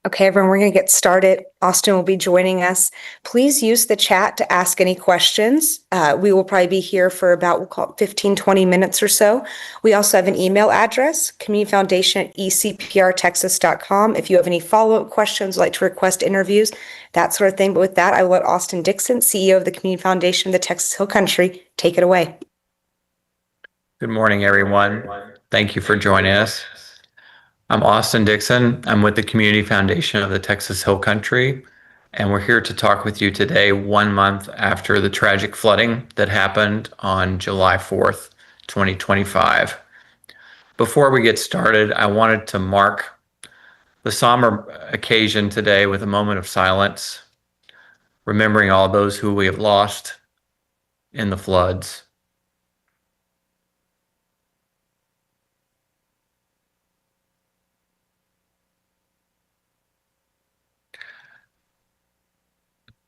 Okay, everyone, we're going to get started. Austin will be joining us. Please use the chat to ask any questions. We will probably be here for about, we'll call it 15, 20 minutes or so. We also have an email address, communityfoundation@ecprtexas.com. If you have any follow-up questions, like to request interviews, that sort of thing. But with that, I will let Austin Dixon, CEO of the Community Foundation of the Texas Hill Country, take it away. Good morning, everyone. Thank you for joining us. I'm Austin Dixon. I'm with the Community Foundation of the Texas Hill Country, and we're here to talk with you today, 1 month after the tragic flooding that happened on July 4th, 2025. Before we get started, I wanted to mark the somber occasion today with a moment of silence, remembering all those who we have lost in the floods.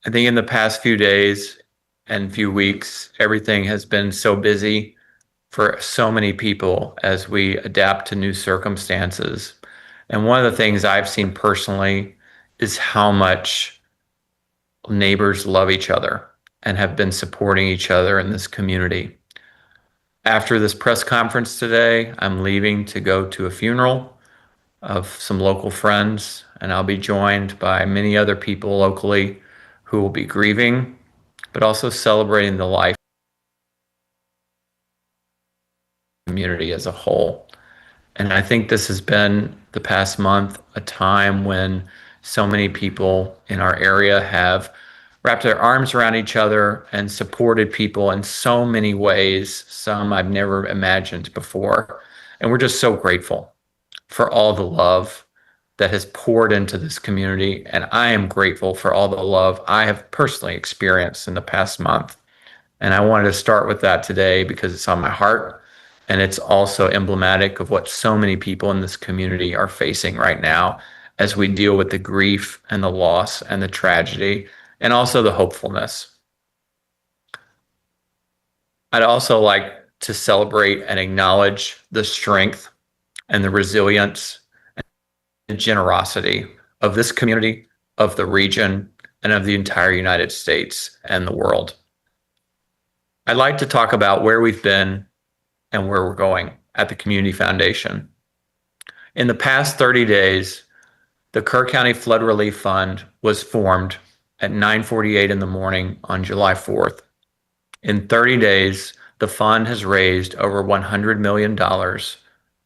I think in the past few days and few weeks, everything has been so busy for so many people as we adapt to new circumstances. And one of the things I've seen personally is how much neighbors love each other and have been supporting each other in this community. After this press conference today, I'm leaving to go to a funeral of some local friends, and I'll be joined by many other people locally who will be grieving, but also celebrating the life of the community as a whole. And I think this has been, the past month, a time when so many people in our area have wrapped their arms around each other and supported people in so many ways, some I've never imagined before. And we're just so grateful for all the love that has poured into this community. And I am grateful for all the love I have personally experienced in the past month. And I wanted to start with that today because it's on my heart. And it's also emblematic of what so many people in this community are facing right now as we deal with the grief and the loss and the tragedy and also the hopefulness. I'd also like to celebrate and acknowledge the strength and the resilience and generosity of this community, of the region, and of the entire United States and the world. I'd like to talk about where we've been and where we're going at the Community Foundation. In the past 30 days, the Kerr County Flood Relief Fund was formed at 9:48 in the morning on July 4th. In 30 days, the fund has raised over $100 million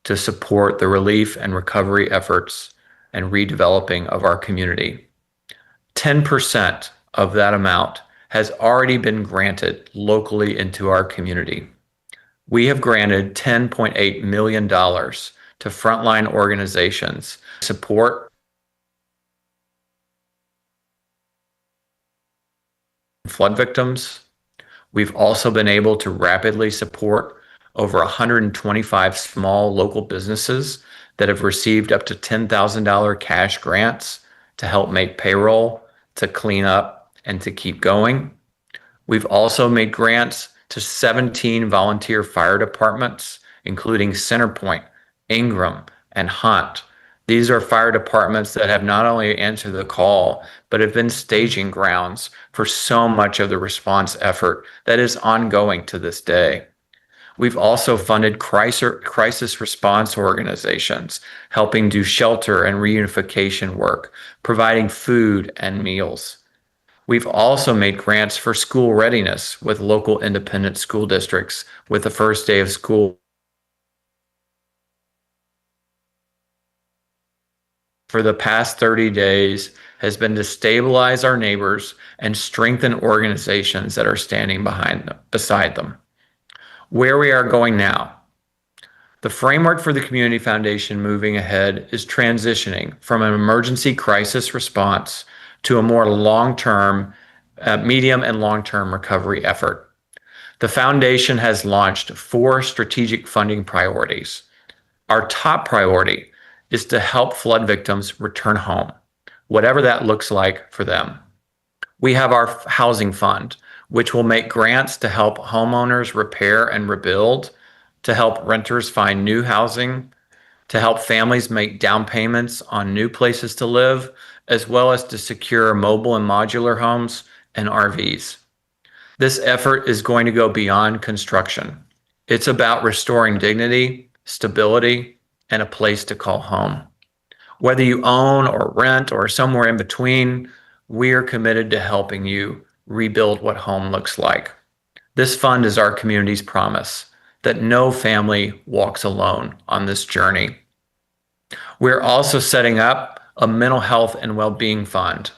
to support the relief and recovery efforts and redeveloping of our community. 10% of that amount has already been granted locally into our community. We have granted $10.8 million to frontline organizations to support flood victims. We've also been able to rapidly support over 125 small local businesses that have received up to $10,000 cash grants to help make payroll, to clean up, and to keep going. We've also made grants to 17 volunteer fire departments, including Centerpoint, Ingram, and Hunt. These are fire departments that have not only answered the call, but have been staging grounds for so much of the response effort that is ongoing to this day. We've also funded crisis response organizations, helping do shelter and reunification work, providing food and meals. We've also made grants for school readiness with local independent school districts with the first day of school for the past 30 days has been to stabilize our neighbors and strengthen organizations that are standing beside them. Where we are going now. The framework for the Community Foundation moving ahead is transitioning from an emergency crisis response to a more long-term, medium and long-term recovery effort. The foundation has launched 4 strategic funding priorities. Our top priority is to help flood victims return home, whatever that looks like for them. We have our housing fund, which will make grants to help homeowners repair and rebuild, to help renters find new housing, to help families make down payments on new places to live, as well as to secure mobile and modular homes and RVs. This effort is going to go beyond construction. It's about restoring dignity, stability, and a place to call home. Whether you own or rent or somewhere in between, we are committed to helping you rebuild what home looks like. This fund is our community's promise that no family walks alone on this journey. We're also setting up a mental health and well-being fund.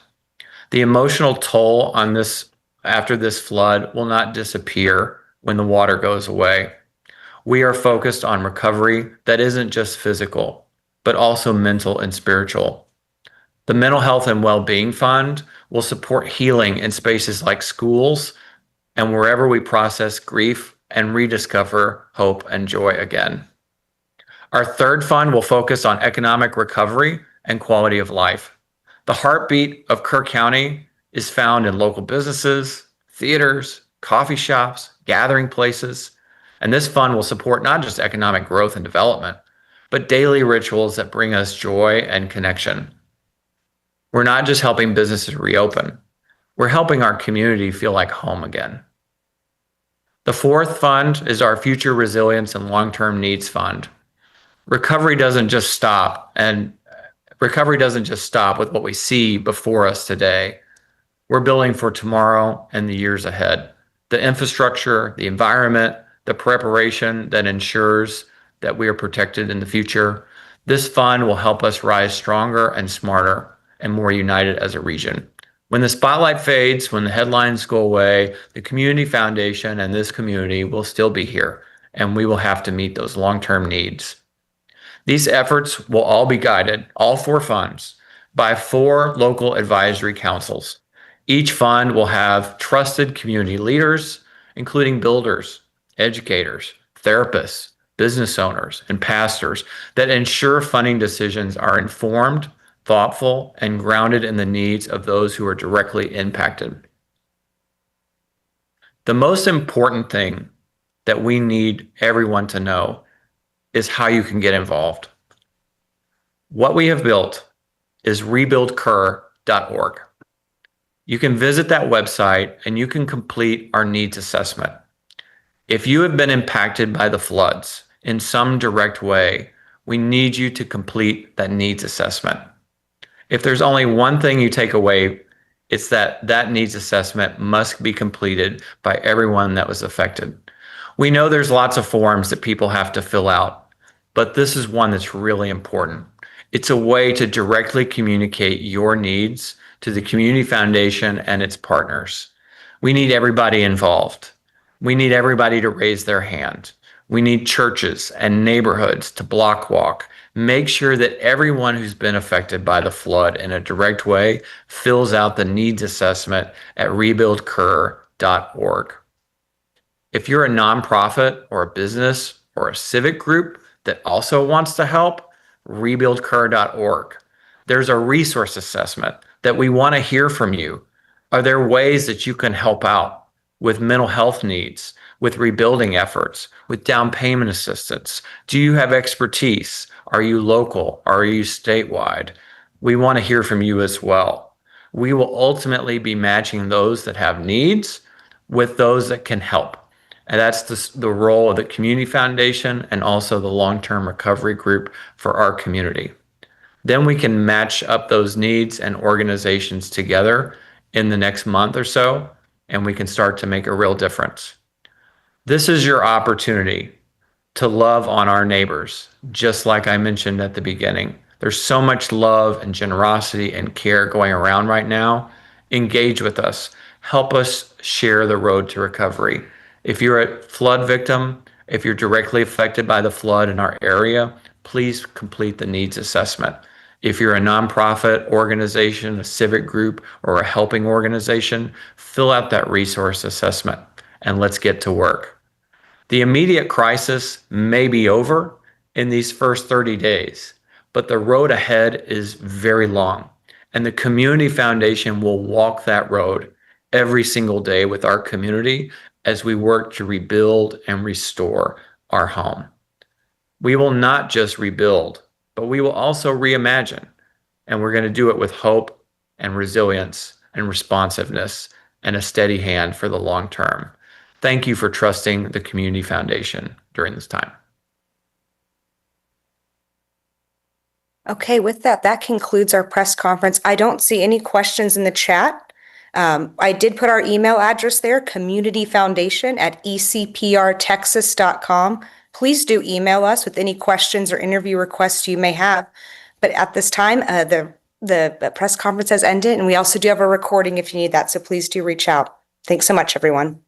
The emotional toll on this after this flood will not disappear when the water goes away. We are focused on recovery that isn't just physical, but also mental and spiritual. The Mental Health and Well-Being Fund will support healing in spaces like schools and wherever we process grief and rediscover hope and joy again. Our third fund will focus on economic recovery and quality of life. The heartbeat of Kerr County is found in local businesses, theaters, coffee shops, gathering places, and this fund will support not just economic growth and development, but daily rituals that bring us joy and connection. We're not just helping businesses reopen, we're helping our community feel like home again. The fourth fund is our Future Resilience and Long-Term Needs Fund. Recovery doesn't just stop with what we see before us today. We're building for tomorrow and the years ahead. The infrastructure, the environment, the preparation that ensures that we are protected in the future. This fund will help us rise stronger and smarter and more united as a region. When the spotlight fades, when the headlines go away, the Community Foundation and this community will still be here, and we will have to meet those long-term needs. These efforts will all be guided, all four funds, by 4 local advisory councils. Each fund will have trusted community leaders, including builders, educators, therapists, business owners, and pastors that ensure funding decisions are informed, thoughtful, and grounded in the needs of those who are directly impacted. The most important thing that we need everyone to know is how you can get involved. What we have built is rebuildker.org. You can visit that website and you can complete our needs assessment. If you have been impacted by the floods in some direct way, we need you to complete that needs assessment. If there's only one thing you take away, it's that needs assessment must be completed by everyone that was affected. We know there's lots of forms that people have to fill out, but this is one that's really important. It's a way to directly communicate your needs to the Community Foundation and its partners. We need everybody involved. We need everybody to raise their hand. We need churches and neighborhoods to block walk. Make sure that everyone who's been affected by the flood in a direct way fills out the needs assessment at rebuildker.org. If you're a nonprofit or a business or a civic group that also wants to help, rebuildker.org. There's a resource assessment that we want to hear from you. Are there ways that you can help out with mental health needs, with rebuilding efforts, with down payment assistance? Do you have expertise? Are you local? Are you statewide? We want to hear from you as well. We will ultimately be matching those that have needs with those that can help. And that's the role of the Community Foundation and also the long-term recovery group for our community. Then we can match up those needs and organizations together in the next month or so, and we can start to make a real difference. This is your opportunity to love on our neighbors, just like I mentioned at the beginning. There's so much love and generosity and care going around right now. Engage with us. Help us share the road to recovery. If you're a flood victim, if you're directly affected by the flood in our area, please complete the needs assessment. If you're a nonprofit organization, a civic group, or a helping organization, fill out that resource assessment and let's get to work. The immediate crisis may be over in these first 30 days, but the road ahead is very long, and the Community Foundation will walk that road every single day with our community as we work to rebuild and restore our home. We will not just rebuild, but we will also reimagine. And we're going to do it with hope and resilience and responsiveness and a steady hand for the long term. Thank you for trusting the Community Foundation during this time. Okay, with that, that concludes our press conference. I don't see any questions in the chat. I did put our email address there, communityfoundation@ecprtexas.com. Please do email us with any questions or interview requests you may have. But at this time, the press conference has ended, and we also do have a recording if you need that, so please do reach out. Thanks so much, everyone.